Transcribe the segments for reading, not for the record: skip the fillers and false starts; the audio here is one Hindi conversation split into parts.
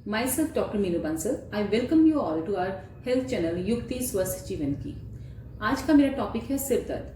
Myself Dr. Meenu Bansal. I welcome you all to our health channel युक्ति स्वस्थ जीवन की. आज का मेरा टॉपिक है सिर दर्द.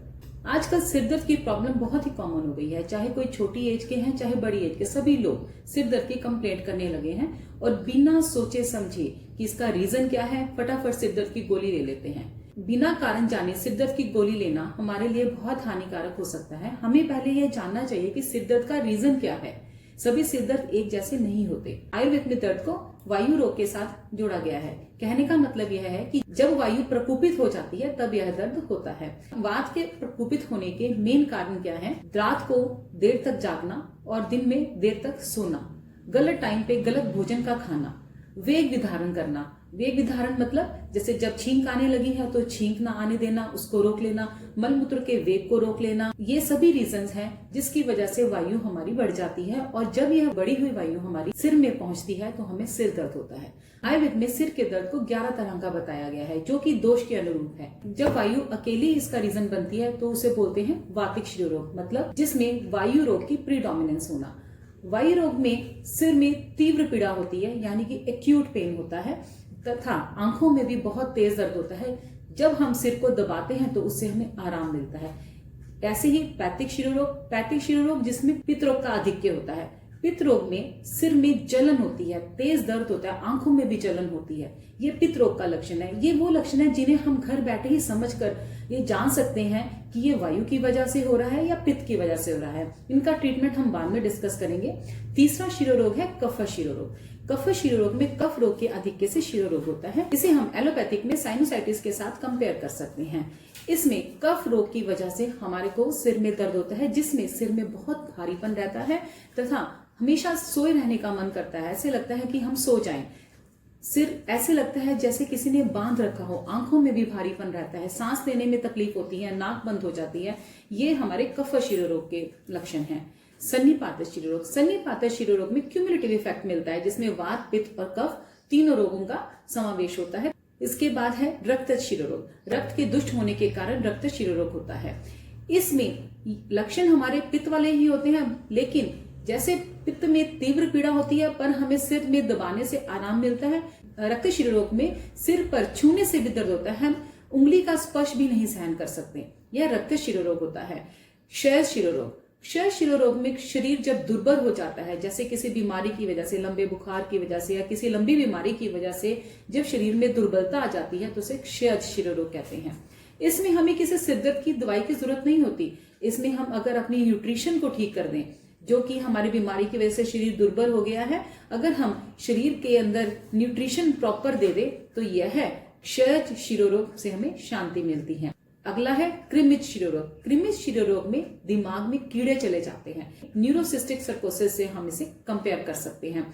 आजकल सिर दर्द की प्रॉब्लम बहुत ही कॉमन हो गई है. चाहे कोई छोटी एज के हैं चाहे बड़ी एज के, सभी लोग सिर दर्द की कंप्लेंट करने लगे हैं और बिना सोचे समझे कि इसका रीजन क्या है फटाफट सिर दर्द की गोली ले लेते हैं. बिना कारण जाने सिर दर्द की गोली लेना हमारे लिए बहुत हानिकारक हो सकता है. हमें पहले यह जानना चाहिए कि सिर दर्द का रीजन क्या है. सभी सिर दर्द एक जैसे नहीं होते. आयुर्वेद में दर्द को वायु रोग के साथ जोड़ा गया है. कहने का मतलब यह है कि जब वायु प्रकोपित हो जाती है तब यह दर्द होता है. वात के प्रकोपित होने के मेन कारण क्या है? रात को देर तक जागना और दिन में देर तक सोना, गलत टाइम पे गलत भोजन का खाना, वेग विधारण करना. वेग विधारण मतलब जैसे जब छींक आने लगी है तो छींक ना आने देना, उसको रोक लेना, मलमूत्र के वेग को रोक लेना. ये सभी रीजंस हैं जिसकी वजह से वायु हमारी बढ़ जाती है और जब यह बढ़ी हुई वायु हमारी सिर में पहुंचती है तो हमें सिर दर्द होता है. आयुर्वेद में सिर के दर्द को 11 तरह का बताया गया है जो कि दोष के अनुरूप है. जब वायु अकेली इसका रीजन बनती है तो उसे बोलते हैं वातिक शिरोरोग, मतलब जिसमें वायु रोग की प्रीडोमिनेंस होना. वायु रोग में सिर में तीव्र पीड़ा होती है यानी कि एक्यूट पेन होता है तथा आंखों में भी बहुत तेज दर्द होता है. जब हम सिर को दबाते हैं तो उससे हमें आराम मिलता है. ऐसे ही पैतिक शिरोरोग जिसमें पित्त रोग का आधिक्य होता है. पित्त रोग में सिर में जलन होती है, तेज दर्द होता है, आंखों में भी जलन होती है. ये पित्त रोग का लक्षण है. ये वो लक्षण है जिन्हें हम घर बैठे ही समझकर ये जान सकते हैं कि ये वायु की वजह से हो रहा है या पित्त की वजह से हो रहा है. इनका ट्रीटमेंट हम बाद में डिस्कस करेंगे. तीसरा शिरोरोग है कफ शिरोरोग. कफ शिरोरोग में कफ रोग के आधिक्य से शिरोरोग होता है. इसे हम एलोपैथिक में साइनोसाइटिस के साथ कंपेयर कर सकते हैं. इसमें कफ रोग की वजह से हमारे को सिर में दर्द होता है जिसमें सिर में बहुत भारीपन रहता है तथा हमेशा सोए रहने का मन करता है. ऐसे लगता है कि हम सो जाएं. सिर ऐसे लगता है जैसे किसी ने बांध रखा हो. आंखों में भी भारीपन रहता है, सांस लेने में तकलीफ होती है, नाक बंद हो जाती है. ये हमारे कफ शिरोरोग के लक्षण हैं. सन्निपात शिरोरोग में क्यूमुलेटिव इफेक्ट मिलता है जिसमें वात, पित्त और कफ तीनों रोगों का समावेश होता है. इसके बाद है रक्त शिरोरोग. रक्त के दुष्ट होने के कारण रक्त शिरोरोग होता है. इसमें लक्षण हमारे पित्त वाले ही होते हैं, लेकिन जैसे पित्त में तीव्र पीड़ा होती है पर हमें सिर में दबाने से आराम मिलता है, रक्त शिरोरोग में सिर पर छूने से भी दर्द होता है. हम उंगली का स्पर्श भी नहीं सहन कर सकते. यह रक्त शिरोरोग होता है. क्षय शिरोरोग में शरीर जब दुर्बल हो जाता है, जैसे किसी बीमारी की वजह से, लंबे बुखार की वजह से या किसी लंबी बीमारी की वजह से जब शरीर में दुर्बलता आ जाती है तो उसे क्षय शिरोरोग कहते हैं. इसमें हमें किसी सिर दर्द की दवाई की जरूरत नहीं होती. इसमें हम अगर अपनी न्यूट्रिशन को ठीक कर दें, जो कि हमारी बीमारी की वजह से शरीर दुर्बल हो गया है, अगर हम शरीर के अंदर न्यूट्रिशन प्रॉपर दे दे तो यह क्षय शिरोरोग से हमें शांति मिलती है. अगला है कृमित शिरोरोग. कृमित शिरोरोग में दिमाग में कीड़े चले जाते हैं. न्यूरोसिस्टिक सर्कोसिस से हम इसे कंपेयर कर सकते हैं.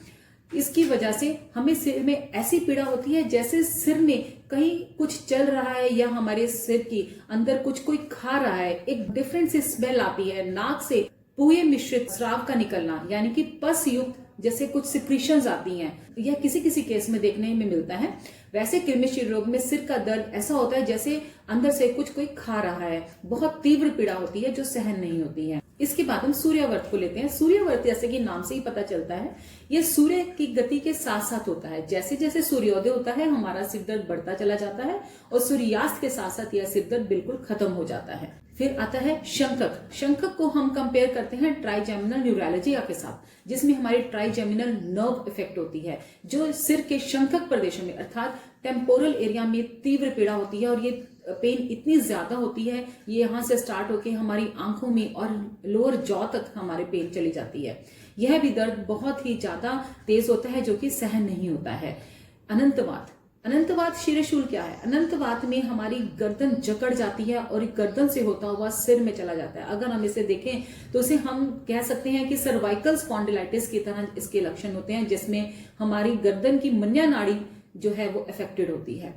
इसकी वजह से हमें सिर में ऐसी पीड़ा होती है जैसे सिर में कहीं कुछ चल रहा है या हमारे सिर की अंदर कुछ कोई खा रहा है. एक डिफरेंट सी स्मेल आती है. नाक से पूए मिश्रित स्राव का निकलना यानी कि पस युक्त जैसे कुछ सिक्रीशंस आती हैं. यह किसी किसी केस में देखने में मिलता है. वैसे कृमित शिरोरोग में सिर का दर्द ऐसा होता है जैसे अंदर से कुछ कोई खा रहा है. बहुत तीव्र पीड़ा होती है जो सहन नहीं होती है. इसके बाद हम सूर्यावर्त को लेते हैं. सूर्यावर्त जैसे कि नाम से ही पता चलता है, यह सूर्य की गति के साथ साथ होता है. जैसे जैसे सूर्योदय होता है हमारा सिर दर्द बढ़ता चला जाता है और सूर्यास्त के साथ साथ यह सिर दर्द बिल्कुल खत्म हो जाता है. फिर आता है शंखक. शंखक को हम कंपेयर करते हैं ट्राइजेमिनल न्यूरैल्जिया के साथ, जिसमें हमारी ट्राइजेमिनल नर्व इफेक्ट होती है जो सिर के शंखक प्रदेशों में अर्थात टेम्पोरल एरिया में तीव्र पीड़ा होती है. और ये पेन इतनी ज्यादा होती है, ये यहाँ से स्टार्ट होके हमारी आंखों में और लोअर जॉ तक हमारे पेन चली जाती है. यह भी दर्द बहुत ही ज्यादा तेज होता है जो कि सहन नहीं होता है. अनंतवात शिरशूल क्या है? अनंतवात में हमारी गर्दन जकड़ जाती है और गर्दन से होता हुआ सिर में चला जाता है. अगर हम इसे देखें तो इसे हम कह सकते हैं कि सर्वाइकल स्पॉन्डिलाइटिस की तरह इसके लक्षण होते हैं जिसमें हमारी गर्दन की मन्या नाड़ी जो है वो अफेक्टेड होती है.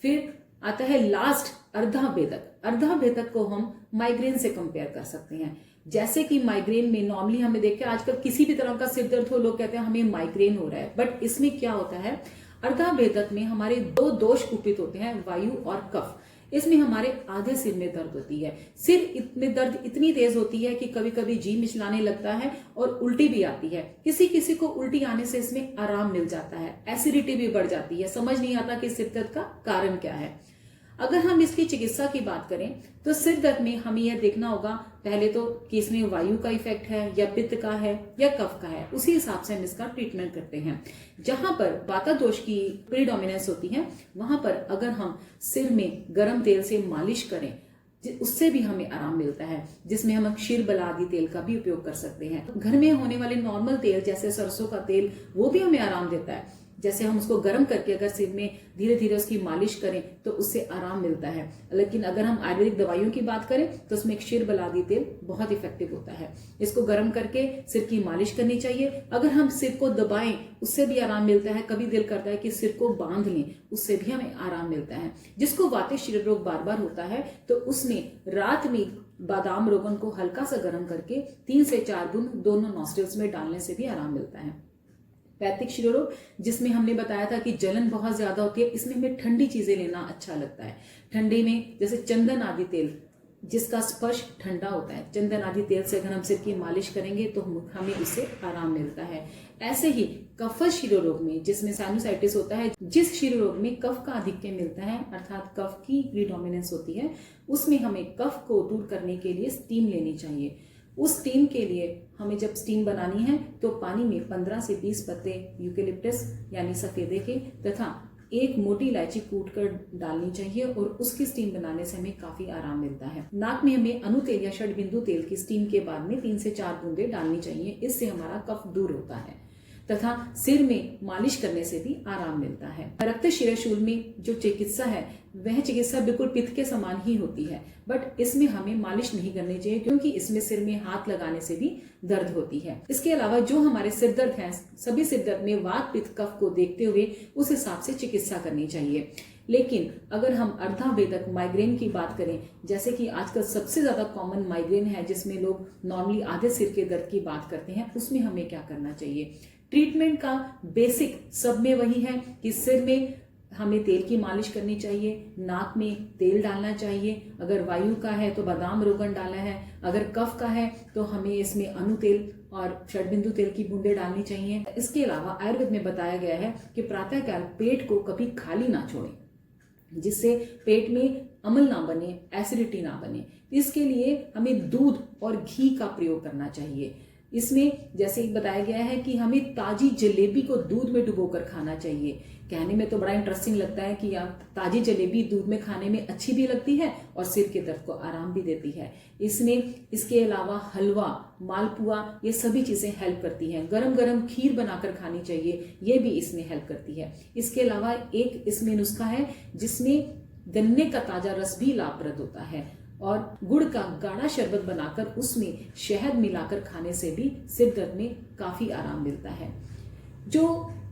फिर आता है लास्ट अर्धाभेदक को हम माइग्रेन से कंपेयर कर सकते हैं. जैसे कि माइग्रेन में नॉर्मली हमें देखते हैं आजकल किसी भी तरह का सिर दर्द हो लोग कहते हैं हमें माइग्रेन हो रहा है, बट इसमें क्या होता है, अर्धाभेदक में हमारे दो दोष कुपित होते हैं, वायु और कफ. इसमें हमारे आधे सिर में दर्द होती है। सिर में दर्द इतनी तेज होती है कि कभी कभी जी मिचलाने लगता है और उल्टी भी आती है। किसी किसी को उल्टी आने से इसमें आराम मिल जाता है, एसिडिटी भी बढ़ जाती है। समझ नहीं आता कि सिर दर्द का कारण क्या है। अगर हम इसकी चिकित्सा की बात करें तो सिर दर्द में हमें यह देखना होगा पहले तो कि इसमें वायु का इफेक्ट है या पित्त का है या कफ का है। उसी हिसाब से हम इसका ट्रीटमेंट करते हैं। जहां पर वाता दोष की प्रीडोमिनेंस होती है वहां पर अगर हम सिर में गर्म तेल से मालिश करें उससे भी हमें आराम मिलता है, जिसमें हम क्षीरबला आदि तेल का भी उपयोग कर सकते हैं। घर में होने वाले नॉर्मल तेल जैसे सरसों का तेल वो भी हमें आराम देता है। जैसे हम उसको गर्म करके अगर सिर में धीरे धीरे उसकी मालिश करें तो उससे आराम मिलता है। लेकिन अगर हम आयुर्वेदिक दवाइयों की बात करें तो उसमें क्षीरबला आदि तेल बहुत इफेक्टिव होता है। इसको गर्म करके सिर की मालिश करनी चाहिए। अगर हम सिर को दबाएं उससे भी आराम मिलता है। कभी दिल करता है कि सिर को बांध लें, उससे भी हमें आराम मिलता है। जिसको वात शिर रोग बार बार होता है तो उसमें रात में बादाम रोगन को हल्का सा गर्म करके 3 से 4 बूंद दोनों नॉस्ट्रिल्स में डालने से भी आराम मिलता है। पैथिक शिरोरोग जिसमें हमने बताया था कि जलन बहुत ज्यादा होती है, इसमें हमें ठंडी चीजें लेना अच्छा लगता है। ठंडे में जैसे चंदन आदि तेल जिसका स्पर्श ठंडा होता है, चंदन आदि तेल से अगर हम सिर की मालिश करेंगे तो हमें उससे आराम मिलता है। ऐसे ही कफज शिरोरोग में जिसमें साइनोसाइटिस होता है, जिस शिरोरोग में कफ का आधिक्य मिलता है अर्थात कफ की प्रीडोमिनेंस होती है, उसमें हमें कफ को दूर करने के लिए स्टीम लेनी चाहिए। उस स्टीम के लिए हमें जब स्टीम बनानी है तो पानी में 15 से 20 पत्ते यूकेलिप्टस यानी सफेदे के तथा 1 मोटी इलायची कूट कर डालनी चाहिए और उसकी स्टीम बनाने से हमें काफी आराम मिलता है। नाक में हमें अनु तेल या षडबिंदु तेल की स्टीम के बाद में 3 से 4 बूंदे डालनी चाहिए। इससे हमारा कफ दूर होता है तथा सिर में मालिश करने से भी आराम मिलता है। रक्त शिरशूल में जो चिकित्सा है वह चिकित्सा बिल्कुल पित्त के समान ही होती है, बट इसमें हमें मालिश नहीं करनी चाहिए क्योंकि इसमें सिर में हाथ लगाने से भी दर्द होती है। इसके अलावा जो हमारे सिर दर्द है, सभी सिर दर्द में वात पित्त कफ को देखते हुए उस हिसाब से चिकित्सा करनी चाहिए। लेकिन अगर हम अर्धावेदक माइग्रेन की बात करें, जैसे कि आजकल सबसे ज्यादा कॉमन माइग्रेन है जिसमें लोग नॉर्मली आधे सिर के दर्द की बात करते हैं, उसमें हमें क्या करना चाहिए। ट्रीटमेंट का बेसिक सब में वही है कि सिर में हमें तेल की मालिश करनी चाहिए, नाक में तेल डालना चाहिए, अगर वायु का है तो बादाम रोगन डालना है, अगर कफ का है तो हमें इसमें अनु तेल और षडबिंदु तेल की बूंदे डालनी चाहिए। इसके अलावा आयुर्वेद में बताया गया है कि प्रातःकाल पेट को कभी खाली ना छोड़ें, जिससे पेट में अम्ल ना बने, एसिडिटी ना बने। इसके लिए हमें दूध और घी का प्रयोग करना चाहिए। इसमें जैसे बताया गया है कि हमें ताजी जलेबी को दूध में डुबोकर खाना चाहिए। कहने में तो बड़ा इंटरेस्टिंग लगता है कि यार ताजी जलेबी दूध में खाने में अच्छी भी लगती है और सिर के दर्द को आराम भी देती है। इसमें इसके अलावा हलवा, मालपुआ ये सभी चीजें हेल्प करती हैं। गरम गरम खीर बनाकर खानी चाहिए, ये भी इसमें हेल्प करती है। इसके अलावा एक इसमें नुस्खा है जिसमें गन्ने का ताजा रस भी लाभप्रद होता है और गुड़ का गाढ़ा शरबत बनाकर उसमें शहद मिलाकर खाने से भी सिर दर्द में काफी आराम मिलता है। जो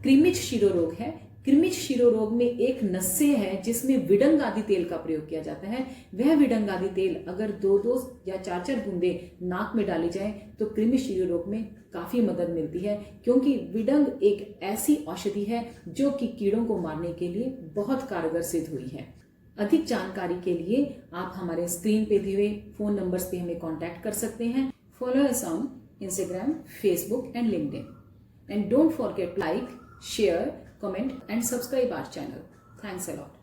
कृमिज शिरोरोग है, कृमिज शिरोरोग में एक नस्से है जिसमें विडंग आदि तेल का प्रयोग किया जाता है। वह विडंग आदि तेल अगर 2-2 या 4-4 बूंदे नाक में डाली जाए तो कृमिज शिरोरोग में काफी मदद मिलती है, क्योंकि विडंग एक ऐसी औषधि है जो कि कीड़ों को मारने के लिए बहुत कारगर सिद्ध हुई है। अधिक जानकारी के लिए आप हमारे स्क्रीन पे दिए हुए फोन नंबर्स पे हमें कांटेक्ट कर सकते हैं। Follow us on Instagram, Facebook and LinkedIn. And don't forget to like, share, comment and subscribe our channel. Thanks a lot.